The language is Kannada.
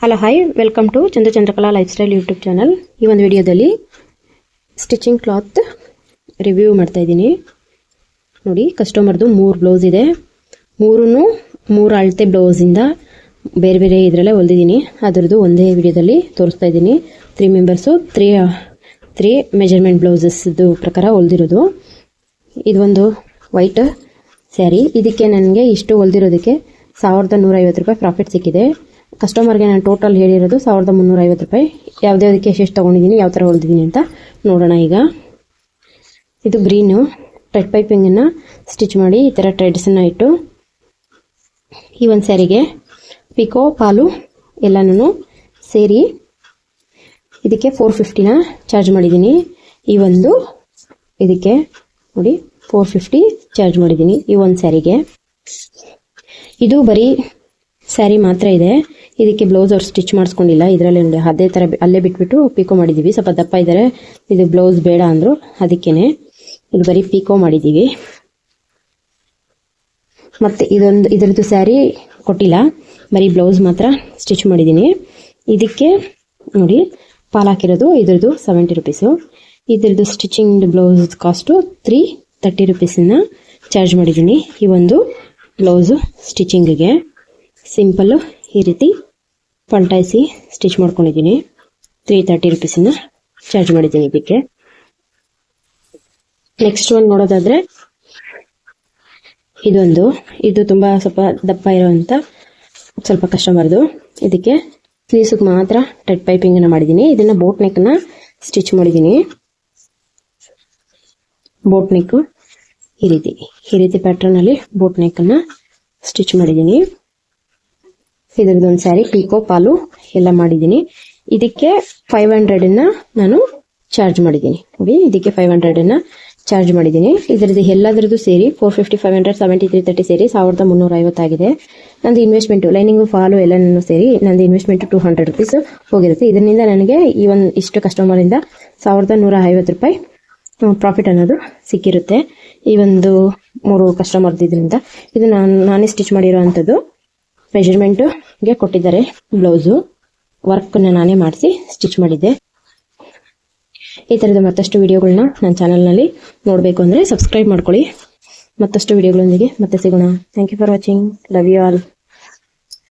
Hello hi, welcome to Chandrakala lifestyle YouTube channel. ಈ ಒಂದು ವಿಡಿಯೋದಲ್ಲಿ ಸ್ಟಿಚಿಂಗ್ ಕ್ಲಾತ್ ರಿವ್ಯೂ ಮಾಡ್ತಾ ಇದ್ದೀನಿ. ನೋಡಿ, ಕಸ್ಟಮರ್ದು 3 ಬ್ಲೌಸ್ ಇದೆ. ಮೂರು ಅಳತೆ ಬ್ಲೌಸಿಂದ ಬೇರೆ ಬೇರೆ ಇದರಲ್ಲೇ ಹೊಲಿದಿದ್ದೀನಿ. ಅದರದ್ದು ಒಂದೇ ವಿಡಿಯೋದಲ್ಲಿ ತೋರಿಸ್ತಾ ಇದ್ದೀನಿ. 3 ಮೆಂಬರ್ಸು 3 ಮೆಜರ್ಮೆಂಟ್ ಬ್ಲೌಸಸ್ದು ಪ್ರಕಾರ ಹೊಲಿದಿರೋದು. ಇದೊಂದು ವೈಟ್ ಸ್ಯಾರಿ. ಇದಕ್ಕೆ ನನಗೆ ಇಷ್ಟು ಹೊಲಿದಿರೋದಕ್ಕೆ 1150 ರೂಪಾಯಿ ಪ್ರಾಫಿಟ್ ಸಿಕ್ಕಿದೆ. ಕಸ್ಟಮರ್ಗೆ ನಾನು ಟೋಟಲ್ ಹೇಳಿರೋದು 1350 ರೂಪಾಯಿ. ಯಾವುದಕ್ಕೆ ಎಷ್ಟು ತೊಗೊಂಡಿದ್ದೀನಿ, ಯಾವ ಥರ ಹೊಲಿದಿದ್ದೀನಿ ಅಂತ ನೋಡೋಣ. ಈಗ ಇದು ಗ್ರೀನು ಥ್ರೆಡ್ ಪೈಪಿಂಗನ್ನು ಸ್ಟಿಚ್ ಮಾಡಿ ಈ ಥರ ಥ್ರೆಡ್ಸನ್ನು ಇಟ್ಟು ಈ ಒಂದು ಸ್ಯಾರಿಗೆ ಪಿಕೋ ಪಾಲು ಎಲ್ಲನೂ ಸೇರಿ ಇದಕ್ಕೆ 450ನ ಚಾರ್ಜ್ ಮಾಡಿದ್ದೀನಿ. ಈ ಒಂದು ಇದಕ್ಕೆ ನೋಡಿ 450 ಚಾರ್ಜ್ ಮಾಡಿದ್ದೀನಿ ಈ ಒಂದು ಸ್ಯಾರಿಗೆ. ಇದು ಬರೀ ಸ್ಯಾರಿ ಮಾತ್ರ ಇದೆ. ಇದಕ್ಕೆ ಬ್ಲೌಸ್ ಅವ್ರು ಸ್ಟಿಚ್ ಮಾಡಿಸ್ಕೊಂಡಿಲ್ಲ. ಇದರಲ್ಲಿ ಅದೇ ಥರ ಅಲ್ಲೇ ಬಿಟ್ಬಿಟ್ಟು ಪಿಕೋ ಮಾಡಿದ್ದೀವಿ. ಸ್ವಲ್ಪ ದಪ್ಪ ಇದ್ದಾರೆ, ಇದು ಬ್ಲೌಸ್ ಬೇಡ ಅಂದರು, ಅದಕ್ಕೇನೆ ಇದು ಬರೀ ಪಿಕೋ ಮಾಡಿದ್ದೀವಿ. ಮತ್ತು ಇದರದ್ದು ಸ್ಯಾರಿ ಕೊಟ್ಟಿಲ್ಲ, ಬರೀ ಬ್ಲೌಸ್ ಮಾತ್ರ ಸ್ಟಿಚ್ ಮಾಡಿದ್ದೀನಿ. ಇದಕ್ಕೆ ನೋಡಿ ಪಾಲ್ ಹಾಕಿರೋದು ಇದ್ರದ್ದು 70 ರೂಪೀಸು. ಇದ್ರದ್ದು ಸ್ಟಿಚಿಂಗ್ ಬ್ಲೌಸ್ ಕಾಸ್ಟು 330 ರೂಪೀಸನ್ನು ಚಾರ್ಜ್ ಮಾಡಿದ್ದೀನಿ. ಈ ಒಂದು ಬ್ಲೌಸು ಸ್ಟಿಚಿಂಗಿಗೆ ಸಿಂಪಲ್ಲು ಈ ರೀತಿ ಪಲ್ಟಾಯಿಸಿ ಸ್ಟಿಚ್ ಮಾಡ್ಕೊಂಡಿದ್ದೀನಿ. 330 ರೂಪೀಸನ್ನು ಚಾರ್ಜ್ ಮಾಡಿದ್ದೀನಿ ಇದಕ್ಕೆ. ನೆಕ್ಸ್ಟ್ ಒಂದು ನೋಡೋದಾದರೆ ಇದು ತುಂಬ ಸ್ವಲ್ಪ ದಪ್ಪ ಇರೋವಂಥ ಸ್ವಲ್ಪ ಕಸ್ಟಮರ್ದು. ಇದಕ್ಕೆ ಸ್ಲೀವ್ಸ್ಗೆ ಮಾತ್ರ ಥ್ರೆಡ್ ಪೈಪಿಂಗನ್ನು ಮಾಡಿದ್ದೀನಿ. ಇದನ್ನು ಬೋಟ್ ನೆಕ್ಕನ್ನು ಸ್ಟಿಚ್ ಮಾಡಿದ್ದೀನಿ. ಬೋಟ್ ನೆಕ್ಕು ಈ ರೀತಿ ಪ್ಯಾಟ್ರನಲ್ಲಿ ಬೋಟ್ ನೆಕ್ಕನ್ನು ಸ್ಟಿಚ್ ಮಾಡಿದ್ದೀನಿ. ಇದರದ್ದೊಂದು ಸ್ಯಾರಿ ಪಿಕೋ ಪಾಲು ಎಲ್ಲ ಮಾಡಿದ್ದೀನಿ. ಇದಕ್ಕೆ 500 ನಾನು ಚಾರ್ಜ್ ಮಾಡಿದ್ದೀನಿ. ನೋಡಿ, ಇದಕ್ಕೆ 500 ಚಾರ್ಜ್ ಮಾಡಿದ್ದೀನಿ. ಇದರದ್ದು ಎಲ್ಲದರದ್ದು ಸೇರಿ 450, 500, 70, 330 ಸೇರಿ 1350 ಆಗಿದೆ. ನಂದು ಇನ್ವೆಸ್ಟ್ಮೆಂಟು ಲೈನಿಂಗು ಫಾಲು ಎಲ್ಲನೂ ಸೇರಿ ನಂದು ಇನ್ವೆಸ್ಟ್ಮೆಂಟು 200 ರೂಪೀಸ್ ಹೋಗಿರುತ್ತೆ. ಇದರಿಂದ ನನಗೆ ಈ ಒಂದು ಇಷ್ಟು ಕಸ್ಟಮರಿಂದ 1150 ರೂಪಾಯಿ ಪ್ರಾಫಿಟ್ ಅನ್ನೋದು ಸಿಕ್ಕಿರುತ್ತೆ. ಈ ಒಂದು 3 ಕಸ್ಟಮರ್ದು ಇದರಿಂದ ಇದು ನಾನೇ ಸ್ಟಿಚ್ ಮಾಡಿರೋ ಅಂಥದ್ದು. ಮೆಜರ್ಮೆಂಟ್ಗೆ ಕೊಟ್ಟಿದ್ದಾರೆ ಬ್ಲೌಸು, ವರ್ಕನ್ನು ನಾನೇ ಮಾಡಿಸಿ ಸ್ಟಿಚ್ ಮಾಡಿದ್ದೆ. ಈ ಥರದ ಮತ್ತಷ್ಟು ವಿಡಿಯೋಗಳನ್ನ ನನ್ನ ಚಾನಲ್ನಲ್ಲಿ ನೋಡಬೇಕು ಅಂದರೆ ಸಬ್ಸ್ಕ್ರೈಬ್ ಮಾಡ್ಕೊಳ್ಳಿ. ಮತ್ತಷ್ಟು ವಿಡಿಯೋಗಳೊಂದಿಗೆ ಮತ್ತೆ ಸಿಗೋಣ. Thank you for watching. Love you all.